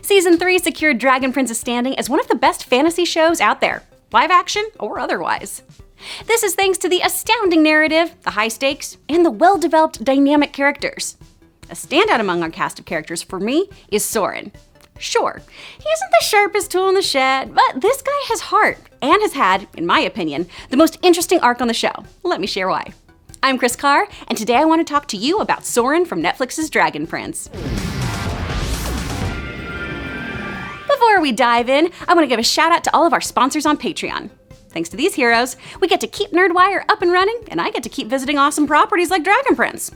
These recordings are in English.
Season 3 secured Dragon Prince's standing as one of the best fantasy shows out there, live action or otherwise. This is thanks to the astounding narrative, the high stakes, and the well-developed dynamic characters. A standout among our cast of characters for me is Soren. Sure, he isn't the sharpest tool in the shed, but this guy has heart and has had, in my opinion, the most interesting arc on the show. Let me share why. I'm Kris Carr, and today I want to talk to you about Soren from Netflix's Dragon Prince. Before we dive in, I want to give a shout out to all of our sponsors on Patreon. Thanks to these heroes, we get to keep NerdWire up and running, and I get to keep visiting awesome properties like Dragon Prince.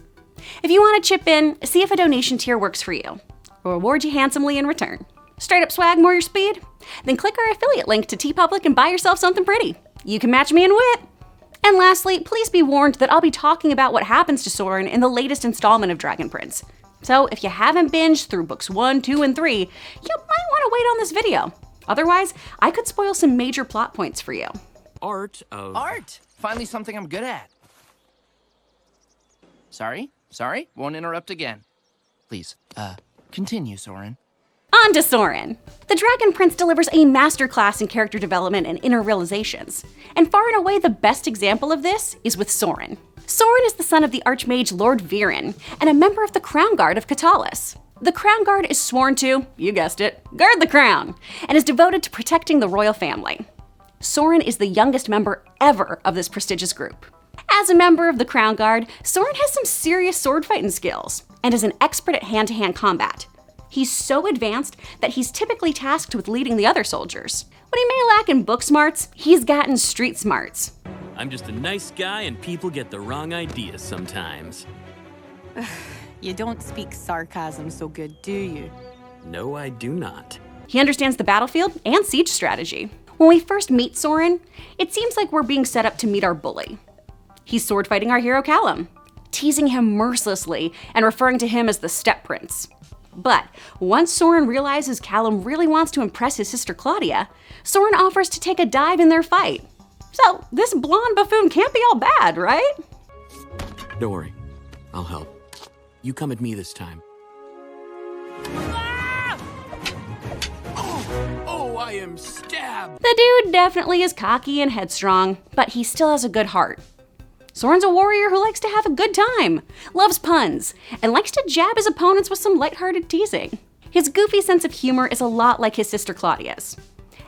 If you want to chip in, see if a donation tier works for you. We'll reward you handsomely in return. Straight up swag more your speed? Then click our affiliate link to TeePublic and buy yourself something pretty. You can match me in wit. And lastly, please be warned that I'll be talking about what happens to Soren in the latest installment of Dragon Prince. So if you haven't binged through books 1, 2, and 3, you might want to wait on this video. Otherwise, I could spoil some major plot points for you. Art! Finally something I'm good at. Sorry, won't interrupt again. Please, continue, Soren. On to Soren. The Dragon Prince delivers a masterclass in character development and inner realizations. And far and away the best example of this is with Soren. Soren is the son of the Archmage Lord Viren, and a member of the Crown Guard of Katalis. The Crown Guard is sworn to, you guessed it, guard the crown, and is devoted to protecting the royal family. Soren is the youngest member ever of this prestigious group. As a member of the Crown Guard, Soren has some serious sword fighting skills, and is an expert at hand-to-hand combat. He's so advanced that he's typically tasked with leading the other soldiers. What he may lack in book smarts, he's gotten street smarts. I'm just a nice guy and people get the wrong ideas sometimes. You don't speak sarcasm so good, do you? No, I do not. He understands the battlefield and siege strategy. When we first meet Soren, it seems like we're being set up to meet our bully. He's sword fighting our hero Callum, teasing him mercilessly and referring to him as the Step Prince. But once Soren realizes Callum really wants to impress his sister Claudia, Soren offers to take a dive in their fight. So this blonde buffoon can't be all bad, right? Don't worry, I'll help. You come at me this time. Oh, I am stabbed! The dude definitely is cocky and headstrong, but he still has a good heart. Soren's a warrior who likes to have a good time, loves puns, and likes to jab his opponents with some lighthearted teasing. His goofy sense of humor is a lot like his sister Claudia's.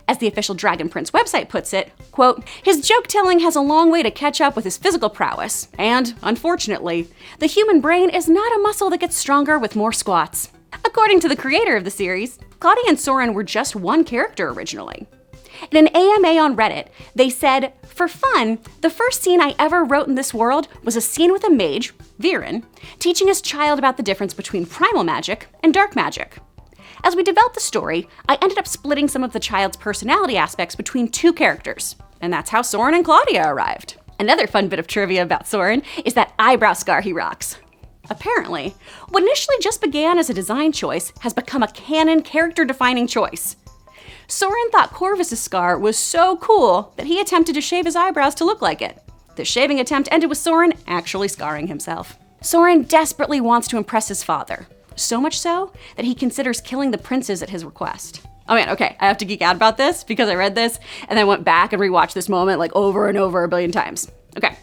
As the official Dragon Prince website puts it, quote, his joke-telling has a long way to catch up with his physical prowess, and, unfortunately, the human brain is not a muscle that gets stronger with more squats. According to the creator of the series, Claudia and Soren were just one character originally. In an AMA on Reddit, they said, for fun, the first scene I ever wrote in this world was a scene with a mage, Viren, teaching his child about the difference between primal magic and dark magic. As we developed the story, I ended up splitting some of the child's personality aspects between two characters, and that's how Soren and Claudia arrived. Another fun bit of trivia about Soren is that eyebrow scar he rocks. Apparently, what initially just began as a design choice has become a canon character-defining choice. Soren thought Corvus' scar was so cool that he attempted to shave his eyebrows to look like it. The shaving attempt ended with Soren actually scarring himself. Soren desperately wants to impress his father, so much so that he considers killing the princes at his request. Oh man, okay, I have to geek out about this because I read this and then went back and rewatched this moment like over and over a billion times. Okay,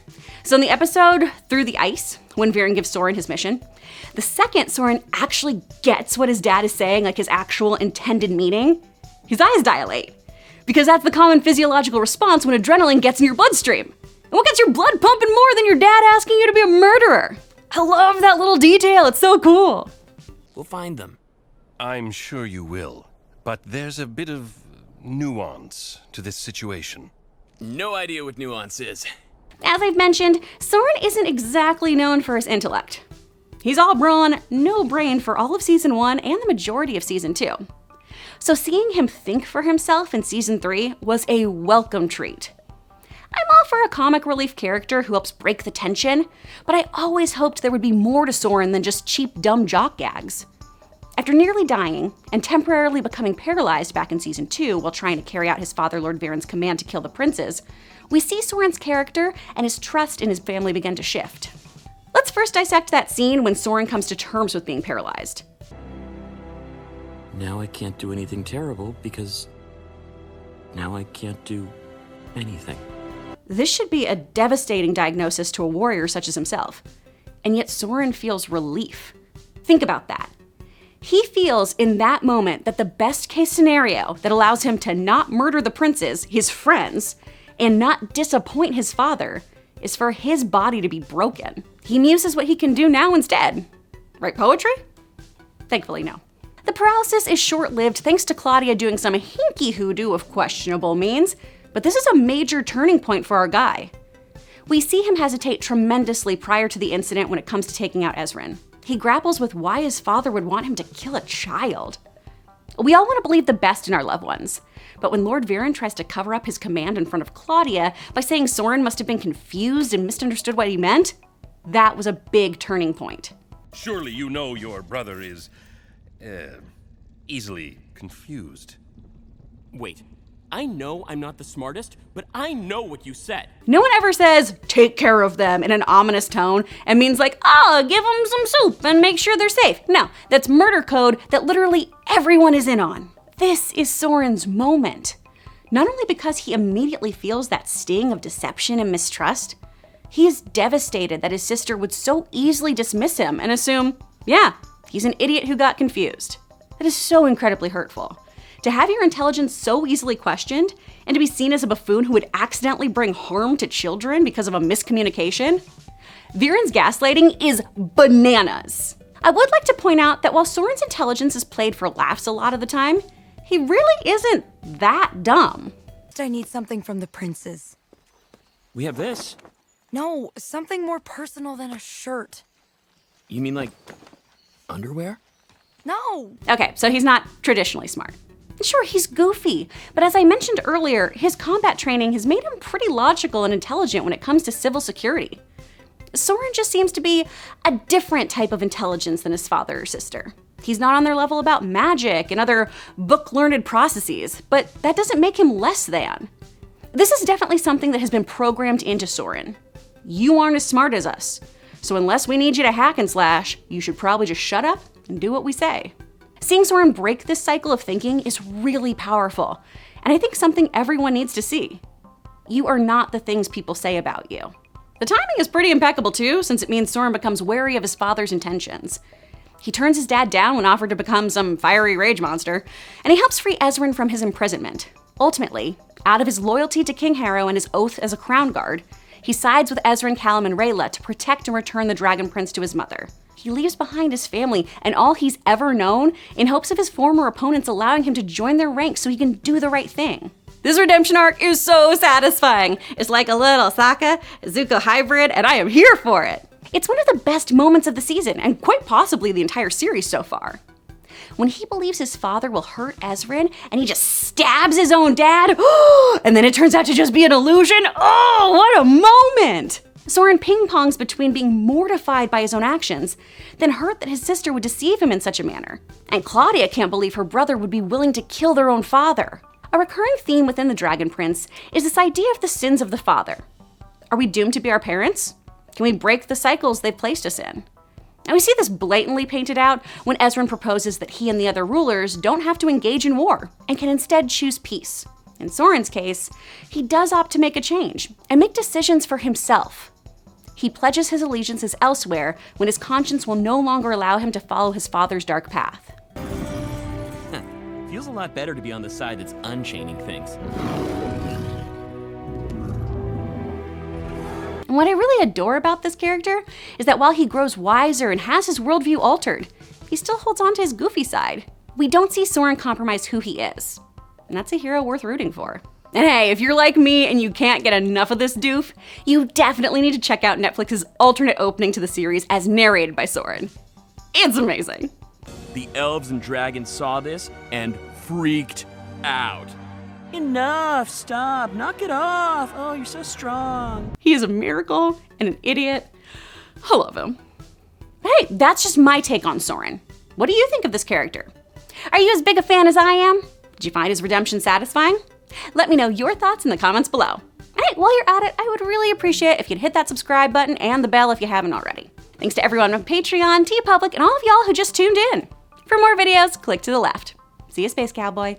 so in the episode Through the Ice, when Viren gives Soren his mission, the second Soren actually gets what his dad is saying, like his actual intended meaning, his eyes dilate, because that's the common physiological response when adrenaline gets in your bloodstream. And what gets your blood pumping more than your dad asking you to be a murderer? I love that little detail, it's so cool. We'll find them. I'm sure you will, but there's a bit of nuance to this situation. No idea what nuance is. As I've mentioned, Soren isn't exactly known for his intellect. He's all brawn, no brain for all of Season 1 and the majority of Season 2. So seeing him think for himself in Season 3 was a welcome treat. I'm all for a comic relief character who helps break the tension, but I always hoped there would be more to Soren than just cheap, dumb jock gags. After nearly dying and temporarily becoming paralyzed back in Season 2 while trying to carry out his father Lord Viren's command to kill the princes, we see Soren's character and his trust in his family begin to shift. Let's first dissect that scene when Soren comes to terms with being paralyzed. now I can't do anything terrible because now I can't do anything. This should be a devastating diagnosis to a warrior such as himself. And yet Soren feels relief. Think about that. He feels in that moment that the best case scenario that allows him to not murder the princes, his friends, and not disappoint his father is for his body to be broken. He muses what he can do now instead. Write poetry? Thankfully, no. The paralysis is short-lived thanks to Claudia doing some hinky hoodoo of questionable means, but this is a major turning point for our guy. We see him hesitate tremendously prior to the incident when it comes to taking out Ezran. He grapples with why his father would want him to kill a child. We all want to believe the best in our loved ones, but when Lord Viren tries to cover up his command in front of Claudia by saying Soren must have been confused and misunderstood what he meant, that was a big turning point. Surely you know your brother is, easily confused. Wait, I know I'm not the smartest, but I know what you said. No one ever says, take care of them in an ominous tone and means like, oh, give them some soup and make sure they're safe. No, that's murder code that literally everyone is in on. This is Soren's moment. Not only because he immediately feels that sting of deception and mistrust, he is devastated that his sister would so easily dismiss him and assume, yeah, he's an idiot who got confused. That is so incredibly hurtful. To have your intelligence so easily questioned and to be seen as a buffoon who would accidentally bring harm to children because of a miscommunication? Viren's gaslighting is bananas. I would like to point out that while Soren's intelligence is played for laughs a lot of the time, he really isn't that dumb. I need something from the princes. We have this. No, something more personal than a shirt. You mean like underwear? No! Okay, so he's not traditionally smart. Sure, he's goofy, but as I mentioned earlier, his combat training has made him pretty logical and intelligent when it comes to civil security. Soren just seems to be a different type of intelligence than his father or sister. He's not on their level about magic and other book-learned processes, but that doesn't make him less than. This is definitely something that has been programmed into Soren. You aren't as smart as us, so unless we need you to hack and slash, you should probably just shut up and do what we say. Seeing Soren break this cycle of thinking is really powerful, and I think something everyone needs to see. You are not the things people say about you. The timing is pretty impeccable too, since it means Soren becomes wary of his father's intentions. He turns his dad down when offered to become some fiery rage monster, and he helps free Ezran from his imprisonment. Ultimately, out of his loyalty to King Harrow and his oath as a crown guard, he sides with Ezran, Callum, and Rayla to protect and return the Dragon Prince to his mother. He leaves behind his family and all he's ever known in hopes of his former opponents allowing him to join their ranks so he can do the right thing. This redemption arc is so satisfying. It's like a little Sokka Zuko hybrid, and I am here for it. It's one of the best moments of the season, and quite possibly the entire series so far. When he believes his father will hurt Ezran, and he just stabs his own dad, and then it turns out to just be an illusion. Oh, what a moment! Soren ping-pongs between being mortified by his own actions, then hurt that his sister would deceive him in such a manner. And Claudia can't believe her brother would be willing to kill their own father. A recurring theme within the Dragon Prince is this idea of the sins of the father. Are we doomed to be our parents? Can we break the cycles they've placed us in? And we see this blatantly painted out when Ezran proposes that he and the other rulers don't have to engage in war and can instead choose peace. In Soren's case, he does opt to make a change and make decisions for himself. He pledges his allegiances elsewhere when his conscience will no longer allow him to follow his father's dark path. Feels a lot better to be on the side that's unchaining things. And what I really adore about this character is that while he grows wiser and has his worldview altered, he still holds on to his goofy side. We don't see Soren compromise who he is, and that's a hero worth rooting for. And hey, if you're like me and you can't get enough of this doof, you definitely need to check out Netflix's alternate opening to the series as narrated by Soren. It's amazing. The elves and dragons saw this and freaked out. Enough, stop, knock it off. Oh, you're so strong. He is a miracle and an idiot. I love him. Hey, that's just my take on Soren. What do you think of this character? Are you as big a fan as I am? Did you find his redemption satisfying? Let me know your thoughts in the comments below. Hey, while you're at it, I would really appreciate if you'd hit that subscribe button and the bell if you haven't already. Thanks to everyone on Patreon, TeePublic, and all of y'all who just tuned in. For more videos, click to the left. See you, Space Cowboy.